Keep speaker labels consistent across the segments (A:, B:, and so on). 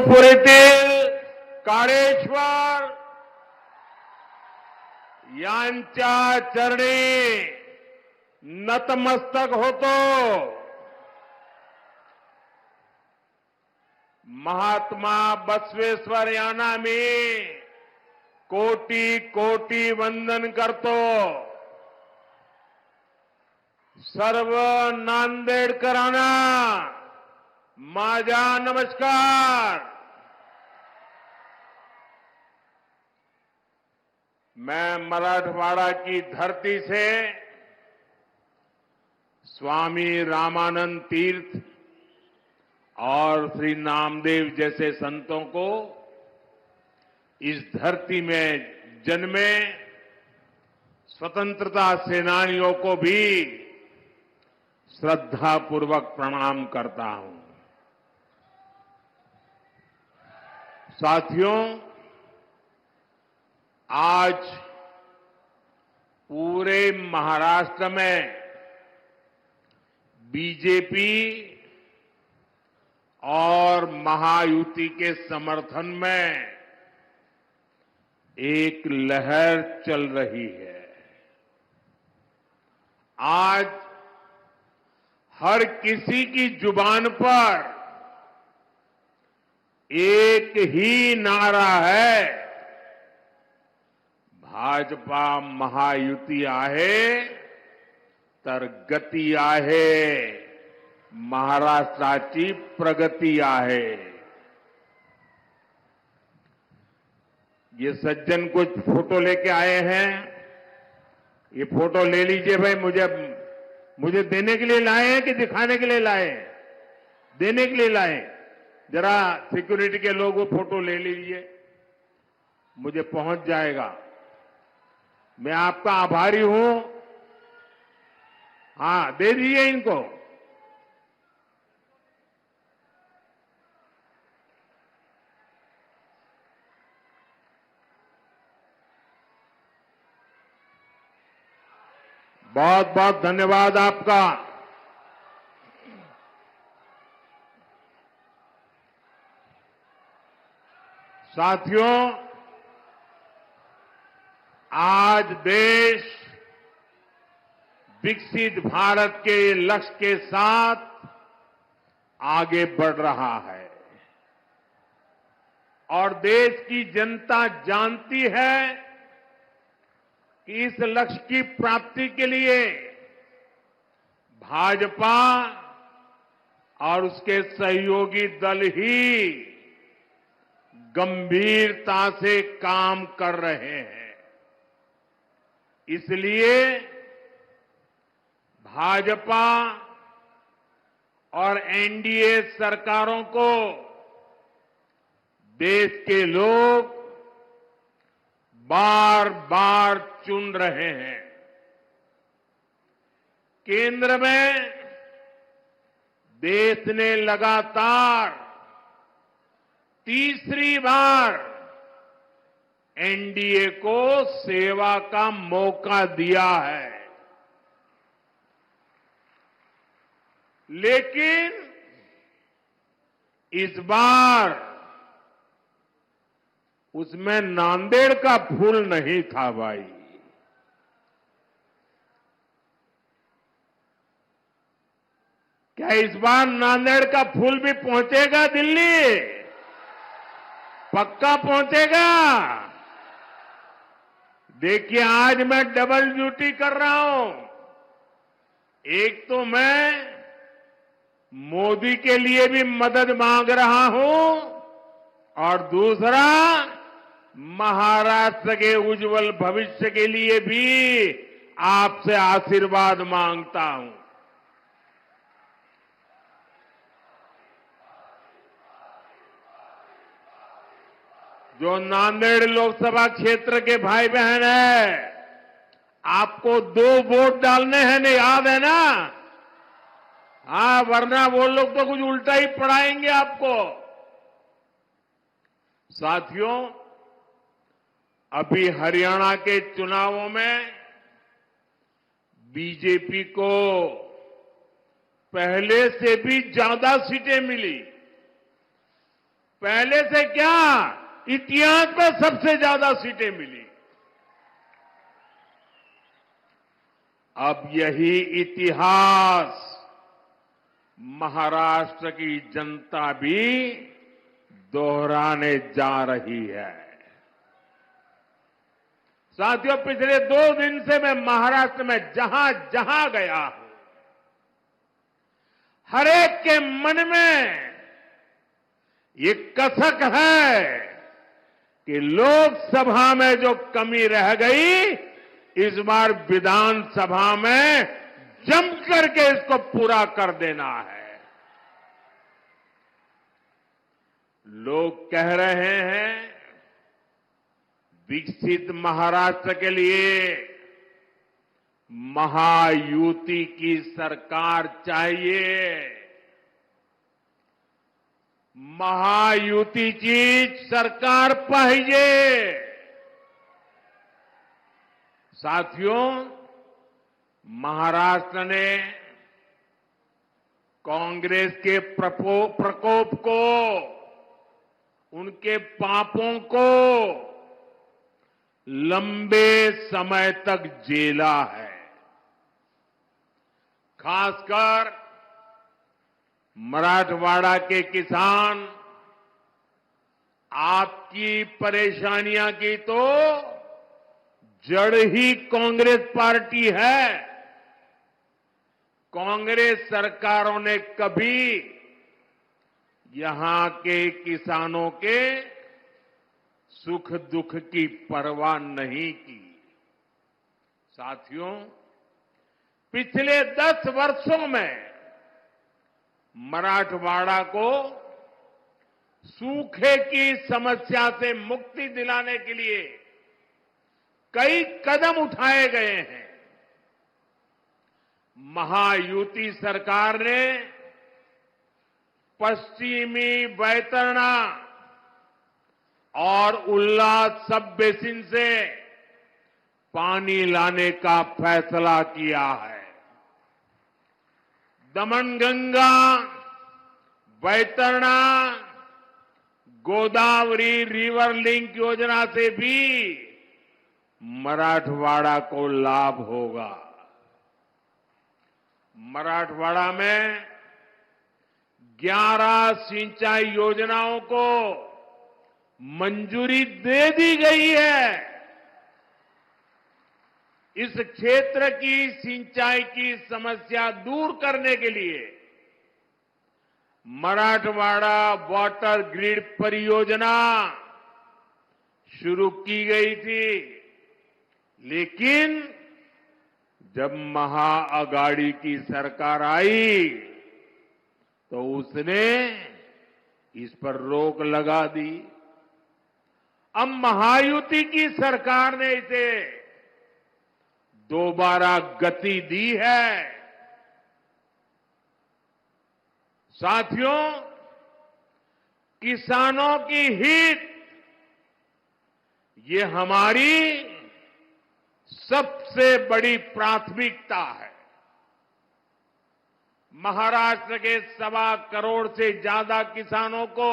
A: पुरीतील काळेश्वर यांच्या चरणी नतमस्तक होतो. महात्मा बसवेश्वर यांना मी कोटी कोटी वंदन करतो. सर्व नांदेडकरांना माझा नमस्कार. मैं मराठवाड़ा की धरती से स्वामी रामानंद तीर्थ और श्री नामदेव जैसे संतों को इस धरती में जन्मे स्वतंत्रता सेनानियों को भी श्रद्धापूर्वक प्रणाम करता हूं. साथियों, आज पूरे महाराष्ट्र में बीजेपी और महायुति के समर्थन में एक लहर चल रही है. आज हर किसी की जुबान पर एक ही नारा है, भाजपा महायुती आहे तर गती आहे, महाराष्ट्राची प्रगती आहे. ये सज्जन कुछ फोटो लेके आए हैं. ये फोटो ले लीजिए भाई. मुझे देने के लिए लाए हैं कि दिखाने के लिए लाए हैं? देने के लिए लाए. जरा सिक्योरिटी के लोग वो फोटो ले लीजिए, मुझे पहुंच जाएगा. मैं आपका आभारी हूं. हां, दे दीजिए इनको. बहुत बहुत धन्यवाद आपका. साथियों, आज देश विकसित भारत के लक्ष्य के साथ आगे बढ़ रहा है और देश की जनता जानती है कि इस लक्ष्य की प्राप्ति के लिए भाजपा और उसके सहयोगी दल ही गंभीरता से काम कर रहे हैं. इसलिए भाजपा और एनडीए सरकारों को देश के लोग बार बार चुन रहे हैं. केंद्र में देश ने लगातार तीसरी बार एनडीए को सेवा का मौका दिया है. लेकिन इस बार उसमें नांदेड़ का फूल नहीं था भाई. क्या इस बार नांदेड़ का फूल भी पहुंचेगा दिल्ली? पक्का पहुंचेगा. देखिए, आज मैं डबल ड्यूटी कर रहा हूं. एक तो मैं मोदी के लिए भी मदद मांग रहा हूं और दूसरा महाराष्ट्र के उज्जवल भविष्य के लिए भी आपसे आशीर्वाद मांगता हूं. जो नांदेड़ लोकसभा क्षेत्र के भाई बहन है, आपको 2 वोट डालने हैं ना, याद है ना? हाँ, वरना वो लोग तो कुछ उल्टा ही पढ़ाएंगे आपको. साथियों, अभी हरियाणा के चुनावों में बीजेपी को पहले से भी ज्यादा सीटें मिली. पहले से क्या, इतिहास में सबसे ज्यादा सीटें मिली। अब यही इतिहास महाराष्ट्र की जनता भी दोहराने जा रही है। साथियों, पिछले 2 दिन से मैं महाराष्ट्र में जहां जहां गया हूं, हर एक के मन में ये कसक है कि लोकसभा में जो कमी रह गई, इस बार विधानसभा में जम करके इसको पूरा कर देना है। लोग कह रहे हैं विकसित महाराष्ट्र के लिए महायुति की सरकार चाहिए। महायुतीची सरकार पाहिजे। साथियों, महाराष्ट्र ने कांग्रेस के प्रकोप को, उनके पापों को लंबे समय तक झेला है। खासकर मराठवाड़ा के किसान, आपकी परेशानियां की तो जड़ ही कांग्रेस पार्टी है। कांग्रेस सरकारों ने कभी यहां के किसानों के सुख दुख की परवाह नहीं की। साथियों, पिछले 10 वर्षों में मराठवाड़ा को सूखे की समस्या से मुक्ति दिलाने के लिए कई कदम उठाए गए हैं। महायुति सरकार ने पश्चिमी बैतरणी और उल्लास सब बेसिन से पानी लाने का फैसला किया है। दमनगंगा, बैतरणी, गोदावरी रिवर लिंक योजना से भी मराठवाड़ा को लाभ होगा। मराठवाड़ा में 11 सिंचाई योजनाओं को मंजूरी दे दी गई है। इस क्षेत्र की सिंचाई की समस्या दूर करने के लिए मराठवाड़ा वाटर ग्रिड परियोजना शुरू की गई थी, लेकिन जब महाअगाड़ी की सरकार आई तो उसने इस पर रोक लगा दी। अब महायुति की सरकार ने इसे दोबारा गति दी है। साथियों, किसानों की हित ये हमारी सबसे बड़ी प्राथमिकता है। महाराष्ट्र के 1.25 करोड़ से ज्यादा किसानों को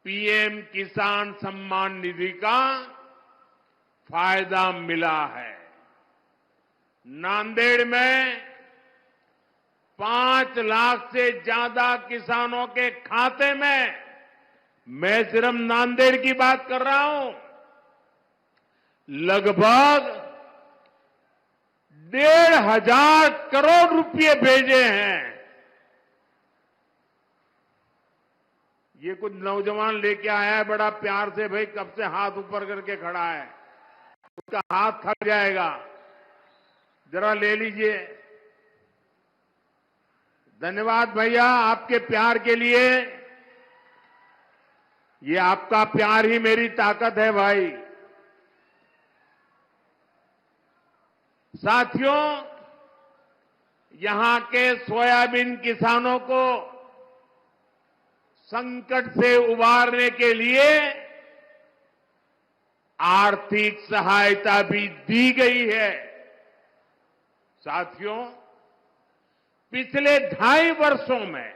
A: पीएम किसान सम्मान निधि का फायदा मिला है। नांदेड़ में 5 लाख से ज्यादा किसानों के खाते में, मैं सिर्फ नांदेड़ की बात कर रहा हूं, लगभग 1,500 करोड़ रुपए भेजे हैं। ये कुछ नौजवान लेके आया है बड़ा प्यार से, भाई कब से हाथ ऊपर करके खड़ा है, उसका हाथ थक जाएगा, जरा ले लीजिए। धन्यवाद भैया आपके प्यार के लिए। ये आपका प्यार ही मेरी ताकत है भाई। साथियों, यहां के सोयाबीन किसानों को संकट से उबारने के लिए आर्थिक सहायता भी दी गई है। साथियों, पिछले 2.5 वर्षों में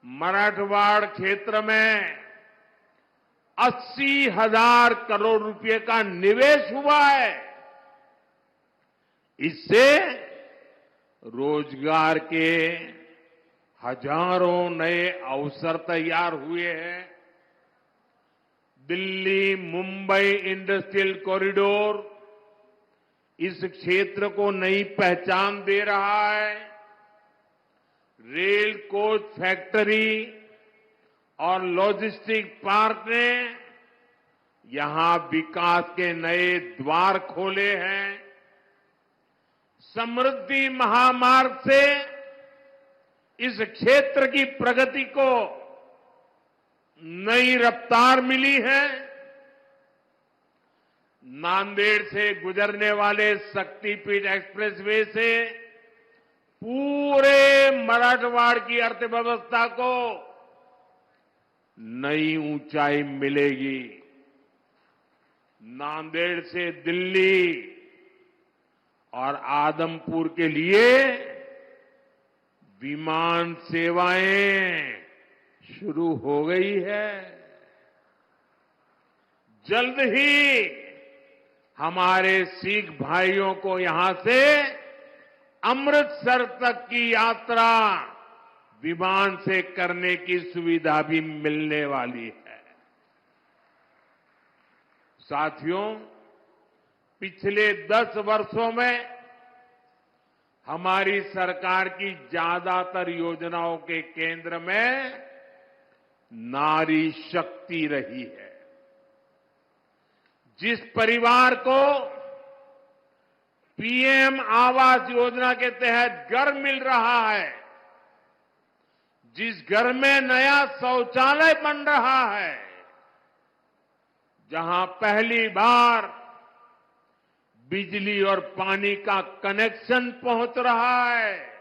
A: मराठवाड़ क्षेत्र में 80,000 करोड़ रुपए का निवेश हुआ है। इससे रोजगार के हजारों नए अवसर तैयार हुए हैं। दिल्ली मुंबई इंडस्ट्रियल कॉरिडोर इस क्षेत्र को नई पहचान दे रहा है। रेल कोच फैक्ट्री और लॉजिस्टिक पार्क ने यहां विकास के नए द्वार खोले हैं। समृद्धि महामार्ग से इस क्षेत्र की प्रगति को नई रफ्तार मिली है। नांदेड़ से गुजरने वाले शक्तिपीठ एक्सप्रेसवे से पूरे मराठवाड़ की अर्थव्यवस्था को नई ऊंचाई मिलेगी। नांदेड़ से दिल्ली और आदमपुर के लिए विमान सेवाएं शुरू हो गई है। जल्द ही हमारे सिख भाइयों को यहां से अमृतसर तक की यात्रा विमान से करने की सुविधा भी मिलने वाली है। साथियों, पिछले 10 वर्षों में हमारी सरकार की ज्यादातर योजनाओं के केंद्र में नारी शक्ति रही है। जिस परिवार को पीएम आवास योजना के तहत घर मिल रहा है, जिस घर में नया शौचालय बन रहा है, जहां पहली बार बिजली और पानी का कनेक्शन पहुंच रहा है,